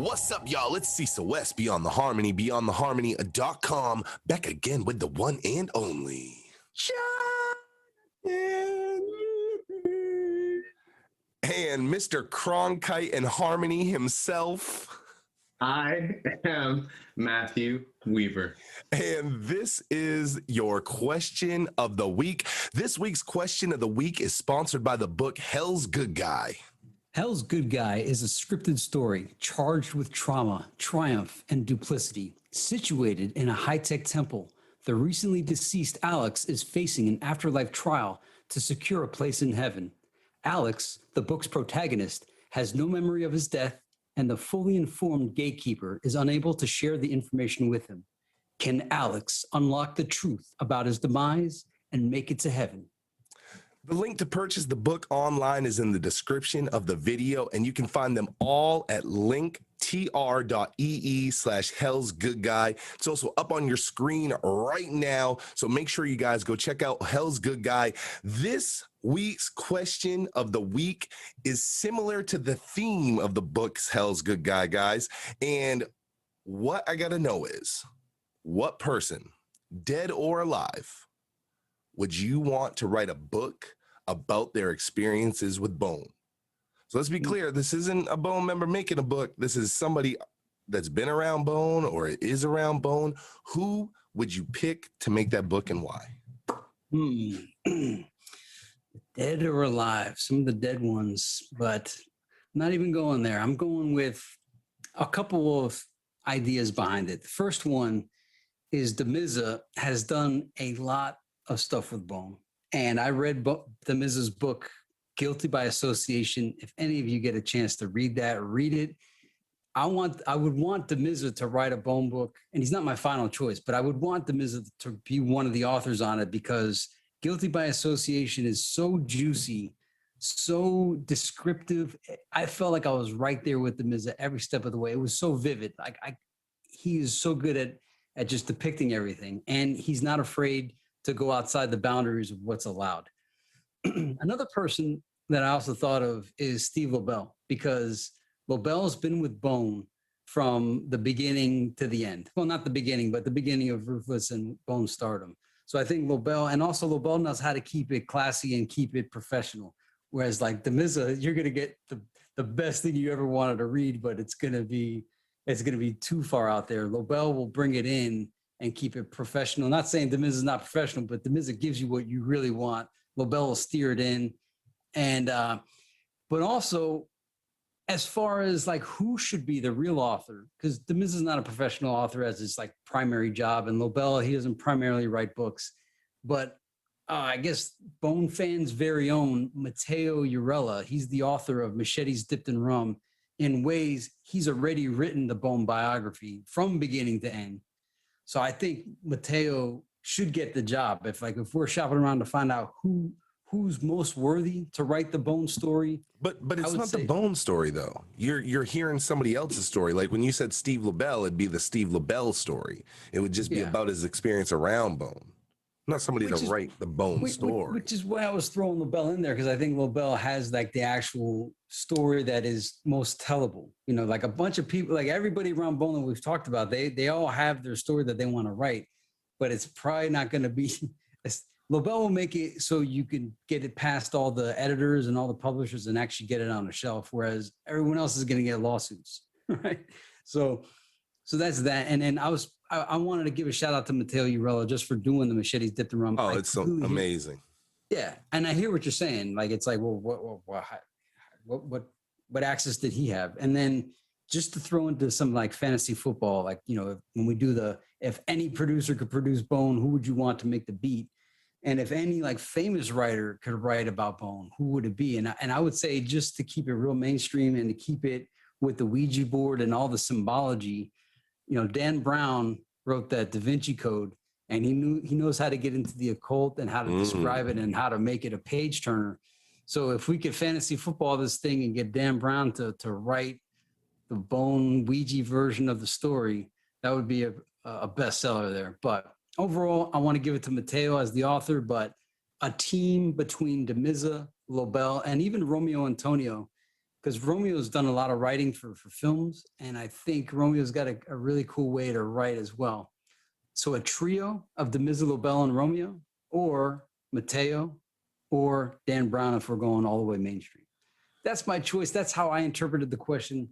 What's up, y'all? It's Cecil West, beyondtheharmony.com, back again with the one and only and Mr. Cronkite and Harmony himself. I am Matthew Weaver. And this is your question of the week. This week's question of the week is sponsored by the book Hell's Good Guy. Hell's Good Guy is a scripted story charged with trauma, triumph, and duplicity. Situated in a high-tech temple, the recently deceased Alex is facing an afterlife trial to secure a place in heaven. Alex, the book's protagonist, has no memory of his death, and the fully informed gatekeeper is unable to share the information with him. Can Alex unlock the truth about his demise and make it to heaven? The link to purchase the book online is in the description of the video, and you can find them all at linktr.ee/Hell's Good Guy. It's also up on your screen right now, so make sure you guys go check out Hell's Good Guy. This week's question of the week is similar to the theme of the book's Hell's Good Guy, guys. And what I gotta know is, what person, dead or alive, would you want to write a book about their experiences with bone? So let's be clear, this isn't a bone member making a book. This is somebody that's been around bone or is around bone. Who would you pick to make that book and why? Dead or alive, some of the dead ones, but I'm not even going there. I'm going with a couple of ideas behind it. The first one is Demiza has done a lot of stuff with bone. And I read Demiza's book, Guilty by Association. If any of you get a chance to read that, read it. I would want Demiza to write a bone book, and he's not my final choice, but I would want Demiza to be one of the authors on it because Guilty by Association is so juicy, so descriptive. I felt like I was right there with Demiza every step of the way. It was so vivid. He is so good at just depicting everything, and he's not afraid to go outside the boundaries of what's allowed. Another person that I also thought of is Steve Lobel, because Lobel's been with Bone from the beginning to the end. Well, not the beginning, but the beginning of Ruthless and Bone stardom. So I think Lobel knows how to keep it classy and keep it professional. Whereas like Demiza, you're gonna get the best thing you ever wanted to read, but it's gonna be too far out there. Lobel will bring it in and keep it professional. Not saying Demiza is not professional, but Demiza gives you what you really want. Lobel will steer it in. And, but also as far as like who should be the real author, because Demiza is not a professional author as his like primary job, and Lobel, he doesn't primarily write books, but I guess Bone fans' very own Matteo Urella, he's the author of Machetes Dipped in Rum. In ways, he's already written the Bone biography from beginning to end. So I think Matteo should get the job. If we're shopping around to find out who's most worthy to write the Bone story. But it's not the Bone story though. You're hearing somebody else's story. Like when you said Steve Lobel, it'd be the Steve Lobel story. It would just be about his experience around Bone. Not somebody to write the Bone story. Which is why I was throwing Lobel in there, because I think Lobel has like the actual story that is most tellable. You know, like a bunch of people, like everybody around Bone that we've talked about, they all have their story that they want to write, but it's probably not going to be. Lobel will make it so you can get it past all the editors and all the publishers and actually get it on a shelf, whereas everyone else is going to get lawsuits, right? So that's that. And then I wanted to give a shout out to Matteo Urella just for doing the Machetes Dipped in Rum. Oh, it's so amazing. Yeah, and I hear what you're saying. Like it's like, well, what access did he have? And then just to throw into some like fantasy football, like when we do if any producer could produce Bone, who would you want to make the beat? And if any like famous writer could write about Bone, who would it be? And I would say, just to keep it real mainstream and to keep it with the Ouija board and all the symbology, Dan Brown wrote that Da Vinci Code, and he knows how to get into the occult and how to describe it and how to make it a page turner. So if we could fantasy football this thing and get Dan Brown to write the Bone Ouija version of the story, that would be a bestseller there. But overall, I want to give it to Matteo as the author, but a team between Demiza, Lobel, and even Romeo Antonio because Romeo's done a lot of writing for films, and I think Romeo's got a really cool way to write as well. So a trio of Demise, Lobel, and Romeo, or Matteo, or Dan Brown if we're going all the way mainstream. That's my choice. That's how I interpreted the question.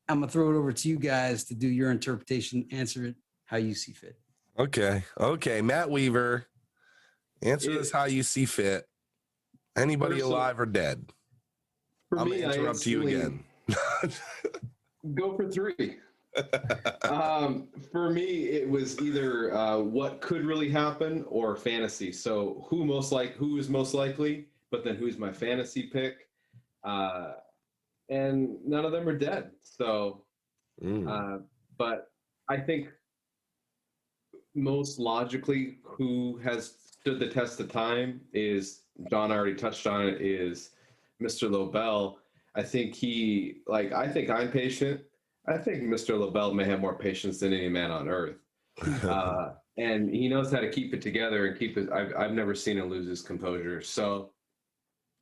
I'm gonna throw it over to you guys to do your interpretation. Answer it how you see fit. Okay, Matt Weaver, answer this how you see fit. Anybody Personal- alive or dead? For I'm me, gonna interrupt you again. Go for 3. For me, it was either what could really happen or fantasy. So who is most likely, but then who's my fantasy pick? And none of them are dead. So, but I think most logically, who has stood the test of time is, John already touched on it, is Mr. Lobel. I think I think I'm patient. I think Mr. Lobel may have more patience than any man on earth. And he knows how to keep it together and keep it. I've never seen him lose his composure. So,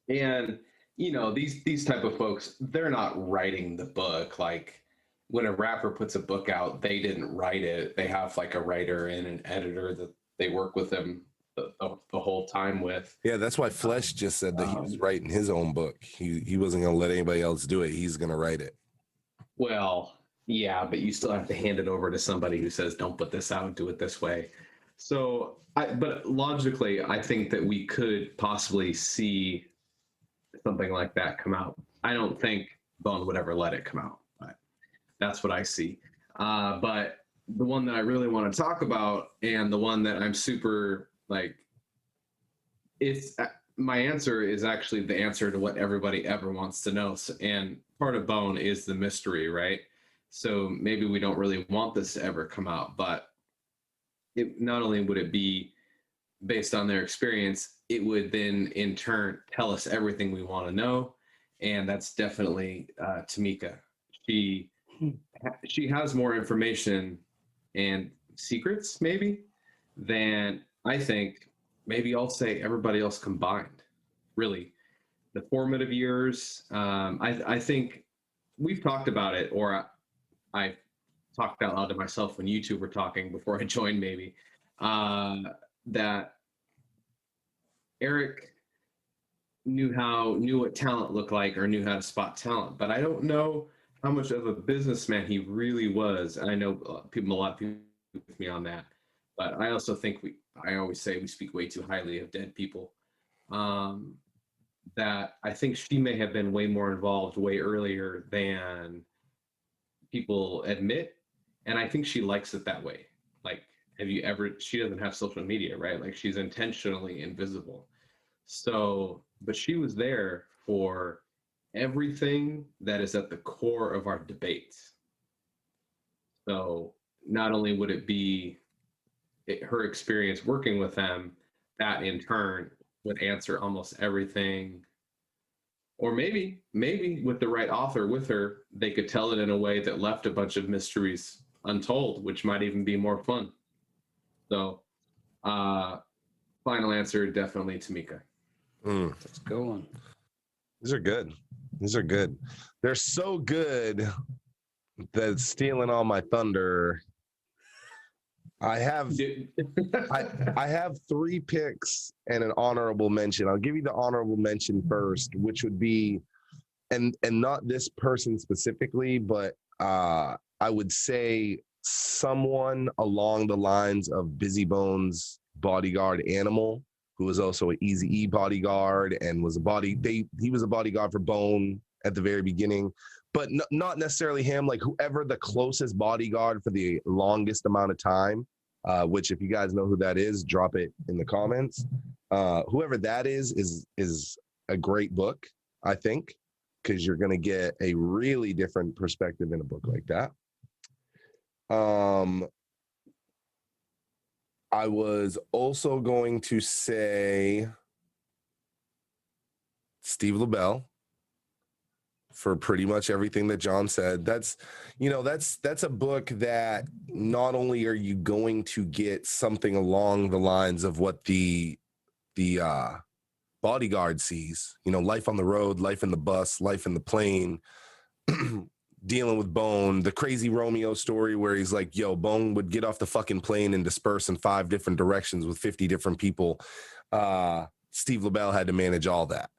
and these type of folks, they're not writing the book. Like when a rapper puts a book out, they didn't write it. They have like a writer and an editor that they work with them the whole time with. Yeah, that's why Flesh just said that he was writing his own book. He wasn't going to let anybody else do it. He's going to write it. Well, yeah, but you still have to hand it over to somebody who says, don't put this out, do it this way. So, but logically, I think that we could possibly see something like that come out. I don't think Bone would ever let it come out, but that's what I see. But the one that I really want to talk about, and the one that I'm super my answer is actually the answer to what everybody ever wants to know. So, and part of Bone is the mystery, right? So maybe we don't really want this to ever come out, but not only would it be based on their experience, it would then in turn tell us everything we want to know. And that's definitely Tamika. She has more information and secrets maybe than I think maybe I'll say everybody else combined. Really, the formative years. I think we've talked about it, or I talked out loud to myself when you two were talking before I joined, maybe, that Eric knew what talent looked like, or knew how to spot talent, but I don't know how much of a businessman he really was. And I know a lot of people with me on that, but I also think I always say we speak way too highly of dead people. That I think she may have been way more involved way earlier than people admit. And I think she likes it that way. Like, she doesn't have social media, right? Like, she's intentionally invisible. So, but she was there for everything that is at the core of our debates. So not only would it be her experience working with them, that in turn would answer almost everything. Or maybe with the right author with her, they could tell it in a way that left a bunch of mysteries untold, which might even be more fun. So, final answer, definitely Tamika. Let's go on. These are good. They're so good that it's stealing all my thunder. I have I have 3 picks and an honorable mention. I'll give you the honorable mention first, which would be, and not this person specifically, but I would say someone along the lines of Busy Bones' bodyguard Animal, who was also an Eazy-e bodyguard and was he was a bodyguard for Bone at the very beginning, but not necessarily him, like whoever the closest bodyguard for the longest amount of time, which if you guys know who that is, drop it in the comments. Whoever that is a great book, I think, because you're going to get a really different perspective in a book like that. I was also going to say Steve LaBelle for pretty much everything that John said. That's a book that not only are you going to get something along the lines of what the Bodyguard sees, you know, life on the road, life in the bus, life in the plane, dealing with Bone, the crazy Romeo story where he's like, yo, Bone would get off the fucking plane and disperse in 5 different directions with 50 different people. Steve LaBelle had to manage all that.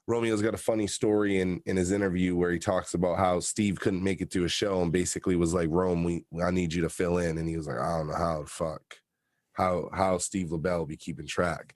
Romeo's got a funny story in his interview where he talks about how Steve couldn't make it to a show and basically was like, Rome, I need you to fill in. And he was like, I don't know how the fuck, how Steve LaBelle be keeping track.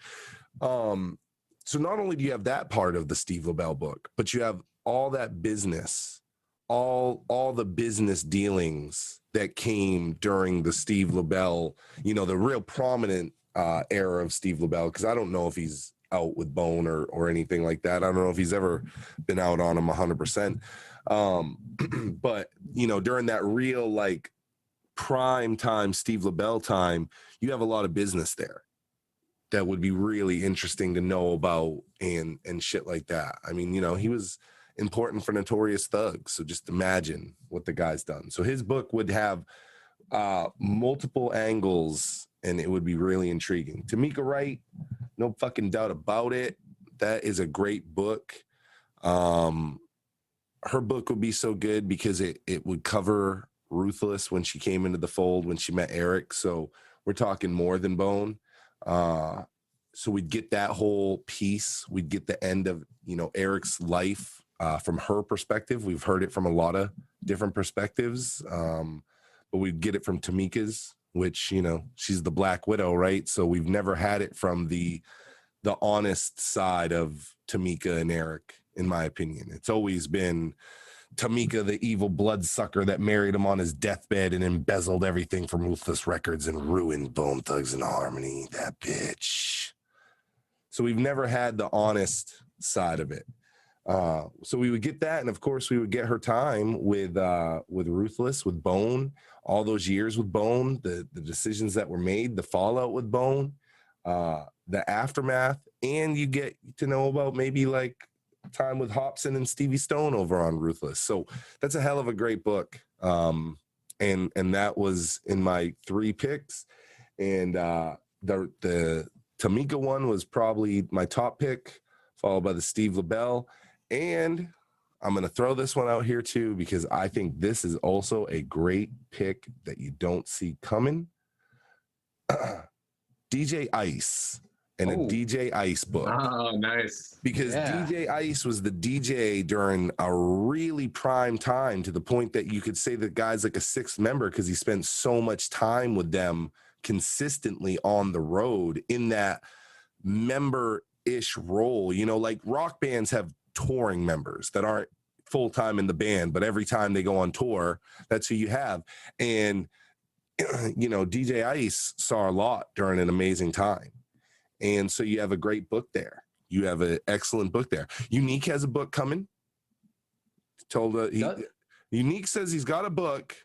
So not only do you have that part of the Steve LaBelle book, but you have all that business, all the business dealings that came during the Steve LaBelle, you know, the real prominent era of Steve LaBelle, because I don't know if he's out with Bone or anything like that. I don't know if he's ever been out on him 100%. But, you know, during that real like prime time Steve LaBelle time, you have a lot of business there that would be really interesting to know about and shit like that. I mean, you know, he was important for Notorious Thugs. So just imagine what the guy's done. So his book would have multiple angles and it would be really intriguing. Tamika Wright, no fucking doubt about it. That is a great book. Her book would be so good because it would cover Ruthless when she came into the fold, when she met Eric. So we're talking more than Bone. So we'd get that whole piece. We'd get the end of, you know, Eric's life from her perspective. We've heard it from a lot of different perspectives, but we'd get it from Tamika's, which, you know, she's the Black Widow, right? So we've never had it from the honest side of Tamika and Eric, in my opinion. It's always been Tamika, the evil bloodsucker that married him on his deathbed and embezzled everything from Ruthless Records and ruined Bone Thugs and Harmony. That bitch. So we've never had the honest side of it. So we would get that, and of course we would get her time with Ruthless, with Bone, all those years with Bone, the decisions that were made, the fallout with Bone, the aftermath, and you get to know about maybe like time with Hobson and Stevie Stone over on Ruthless. So that's a hell of a great book. And that was in my 3 picks. And the Tamika one was probably my top pick, followed by the Steve LaBelle. And I'm going to throw this one out here too, because I think this is also a great pick that you don't see coming. DJ Ice and a DJ Ice book. Oh, nice. Because DJ Ice was the DJ during a really prime time, to the point that you could say the guy's like a 6th member because he spent so much time with them consistently on the road in that member-ish role. You know, like rock bands have touring members that aren't full-time in the band, but every time they go on tour, that's who you have. And, you know, DJ Ice saw a lot during an amazing time. And so you have a great book there. You have an excellent book there. Unique has a book coming. Unique says he's got a book.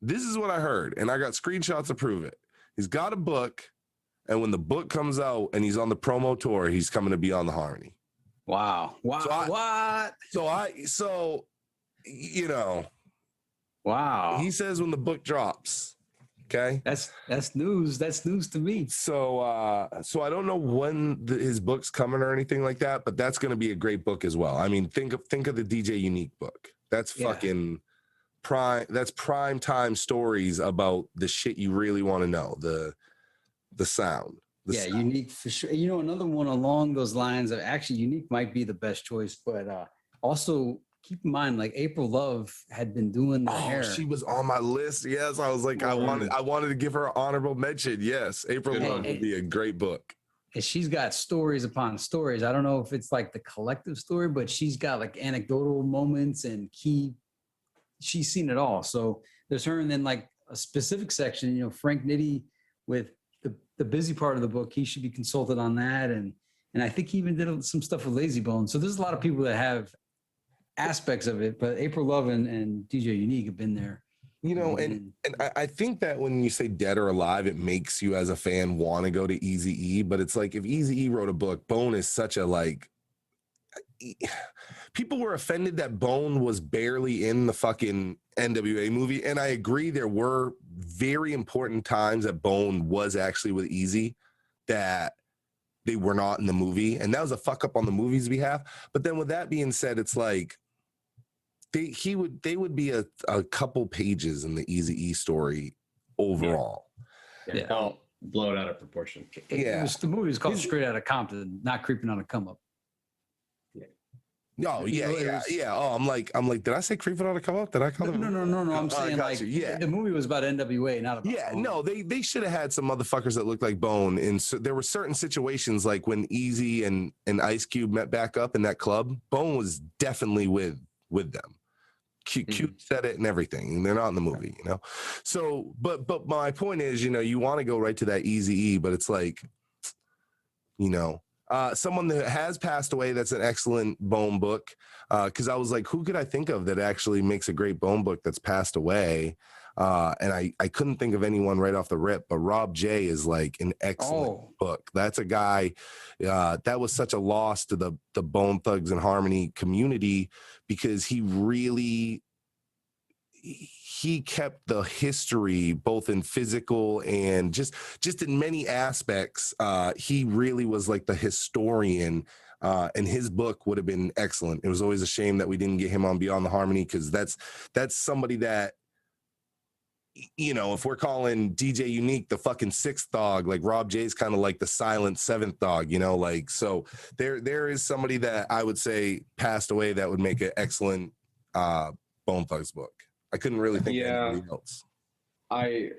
This is what I heard, and I got screenshots to prove it. He's got a book, and when the book comes out and he's on the promo tour, he's coming to be on the Harmony. Wow. So you know. Wow. He says when the book drops. Okay, that's news. That's news to me. So I don't know when his book's coming or anything like that, but that's going to be a great book as well. I mean, think of the DJ Unique book. That's fucking prime. That's prime time stories about the shit you really want to know. The sound. Sound. Unique for sure. You know, another one along those lines of actually Unique might be the best choice, but also keep in mind, like April Love had been doing the hair. She was on my list. Yes, I was like, I wanted to give her an honorable mention. Yes, April Love would be a great book. And she's got stories upon stories. I don't know if it's like the collective story, but she's got like anecdotal moments and she's seen it all. So there's her, and then like a specific section, you know, Frank Nitti with the busy part of the book, he should be consulted on that. And I think he even did some stuff with Lazy Bone. So there's a lot of people that have aspects of it, but April Love and DJ Unique have been there. You know, and I think that when you say Dead or Alive, it makes you as a fan want to go to Eazy-E, but it's like if Eazy-E wrote a book, Bone is such a like, people were offended that Bone was barely in the fucking NWA movie, and I agree there were very important times that Bone was actually with Eazy that they were not in the movie, and that was a fuck up on the movie's behalf. But then with that being said, it's like they would be a couple pages in the Eazy-E story overall. Yeah. Don't blow it out of proportion. The movie was called Straight Outta Compton, not Creeping on a Come Up. No, yeah. Oh, I'm like, did I say Creeping on a Come Up? Did I call it? No. I'm saying like, the movie was about NWA, not about. Yeah, no, they should have had some motherfuckers that looked like Bone. And so there were certain situations like when Eazy and Ice Cube met back up in that club, Bone was definitely with them. Cute said it and everything, and they're not in the movie, you know. So, but my point is, you know, you want to go right to that Eazy-E, but it's like, you know. Someone that has passed away, that's an excellent Bone book. Because I was like, who could I think of that actually makes a great Bone book that's passed away? And I couldn't think of anyone right off the rip, but Rob J is like an excellent book. That's a guy that was such a loss to the Bone Thugs and Harmony community, because he kept the history both in physical and just in many aspects. He really was like the historian, and his book would have been excellent. It was always a shame that we didn't get him on Beyond the Harmony, because that's somebody that, you know, if we're calling DJ Unique the fucking sixth dog, like Rob J's kind of like the silent seventh dog, you know, like, so there is somebody that I would say passed away that would make an excellent Bone Thugs book. I couldn't really think of anybody else. I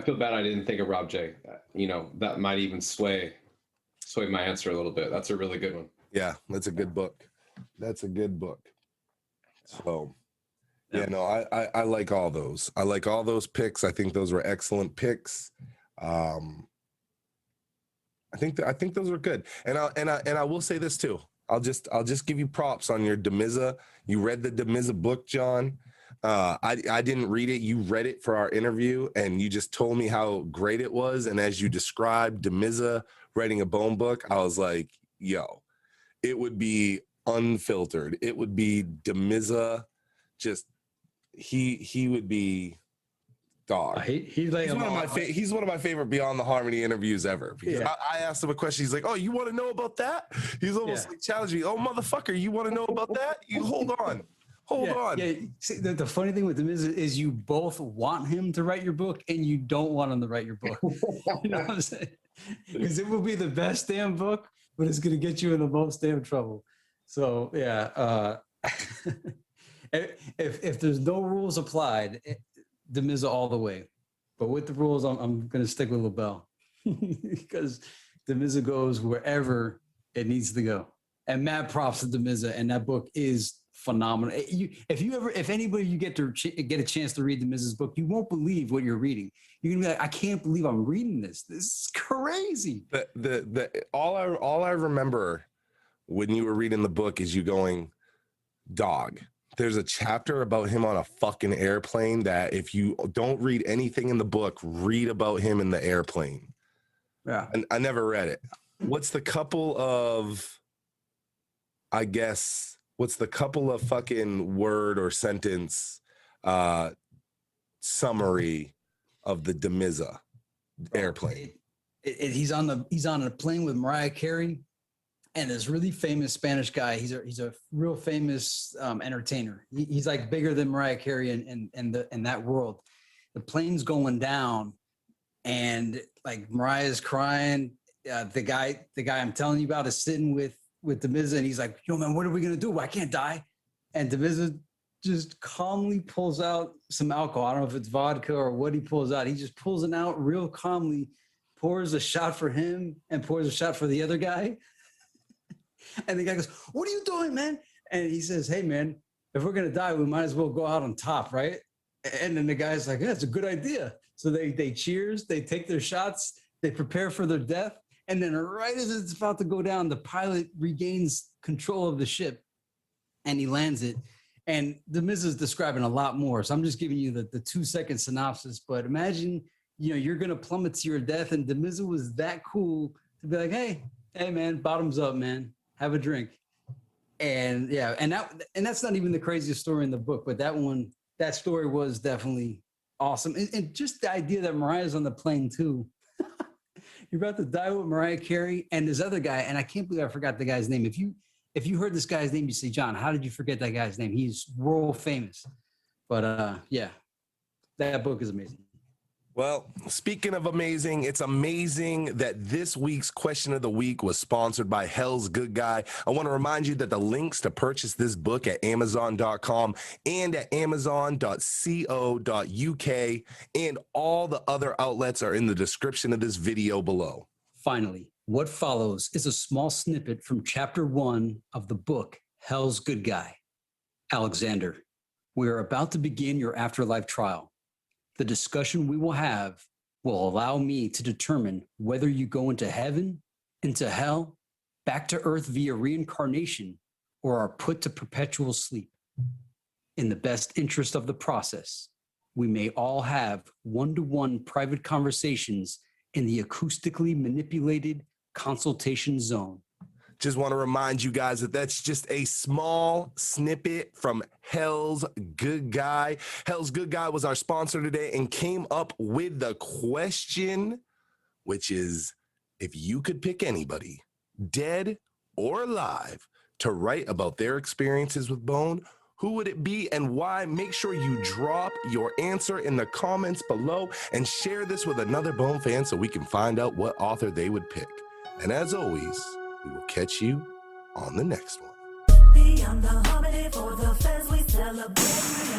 feel bad I didn't think of Rob J. You know, that might even sway my answer a little bit. That's a really good one. Yeah, that's a good book. So, yeah, no, I like all those. I like all those picks. I think those were excellent picks. I think those were good. And I will say this too. I'll just give you props on your Demiza. You read the Demiza book, John. I didn't read it. You read it for our interview, and you just told me how great it was. And as you described Demiza writing a Bone book, I was like, yo, it would be unfiltered. It would be Demiza. Just he would be dog. He's one of my favorite Beyond the Harmony interviews ever. Because I asked him a question. He's like, "Oh, you want to know about that?" He's almost like challenging me. "Oh, motherfucker, you want to know about that? You hold on." Yeah. See, the funny thing with him is you both want him to write your book and you don't want him to write your book. You know what I'm saying? Because it will be the best damn book, but it's going to get you in the most damn trouble. So yeah, if there's no rules applied, Demiza all the way. But with the rules, I'm going to stick with LaBelle because Demiza goes wherever it needs to go. And mad props to Demiza, and that book is phenomenal. If anybody you get a chance to read Demiza's book, you won't believe what you're reading. You're gonna be like, I can't believe I'm reading this. This is crazy. All I remember when you were reading the book is you going, dog. There's a chapter about him on a fucking airplane that if you don't read anything in the book, read about him in the airplane. Yeah. And I never read it. What's the couple of fucking word or sentence summary of the Demiza airplane? He's on a plane with Mariah Carey and this really famous Spanish guy. He's a real famous entertainer. He's like bigger than Mariah Carey in that world. The plane's going down, and like Mariah's crying. The guy I'm telling you about is sitting with Demiza, and he's like, "Yo, man, what are we gonna do? I can't die." And Demiza just calmly pulls out some alcohol. I don't know if it's vodka or what he pulls out. He just pulls it out real calmly, pours a shot for him and pours a shot for the other guy. And the guy goes, "What are you doing, man?" And he says, "Hey, man, if we're gonna die, we might as well go out on top, right?" And then the guy's like, "Yeah, it's a good idea." So they cheers, they take their shots, they prepare for their death. And then right as it's about to go down, the pilot regains control of the ship and he lands it. And Demiza is describing a lot more. So I'm just giving you the 2-second synopsis. But imagine, you're going to plummet to your death. And Demiza was that cool to be like, hey, man, bottoms up, man. Have a drink. And yeah, and that's not even the craziest story in the book. But that story was definitely awesome. And just the idea that Mariah's on the plane too. You're about to die with Mariah Carey and this other guy, and I can't believe I forgot the guy's name. If you heard this guy's name, you say, John, how did you forget that guy's name? He's world famous. But yeah, that book is amazing. Well, speaking of amazing, it's amazing that this week's question of the week was sponsored by Hell's Good Guy. I want to remind you that the links to purchase this book at Amazon.com and at Amazon.co.uk and all the other outlets are in the description of this video below. Finally, what follows is a small snippet from chapter 1 of the book, Hell's Good Guy. Alexander, we are about to begin your afterlife trial. The discussion we will have will allow me to determine whether you go into heaven, into hell, back to earth via reincarnation, or are put to perpetual sleep. In the best interest of the process, we may all have one-to-one private conversations in the acoustically manipulated consultation zone. Just want to remind you guys that that's just a small snippet from Hell's Good Guy. Hell's Good Guy was our sponsor today and came up with the question, which is, if you could pick anybody, dead or alive, to write about their experiences with bone, who would it be and why? Make sure you drop your answer in the comments below and share this with another bone fan so we can find out what author they would pick. And as always, we will catch you on the next one. Beyond the harmony for the fans we celebrate.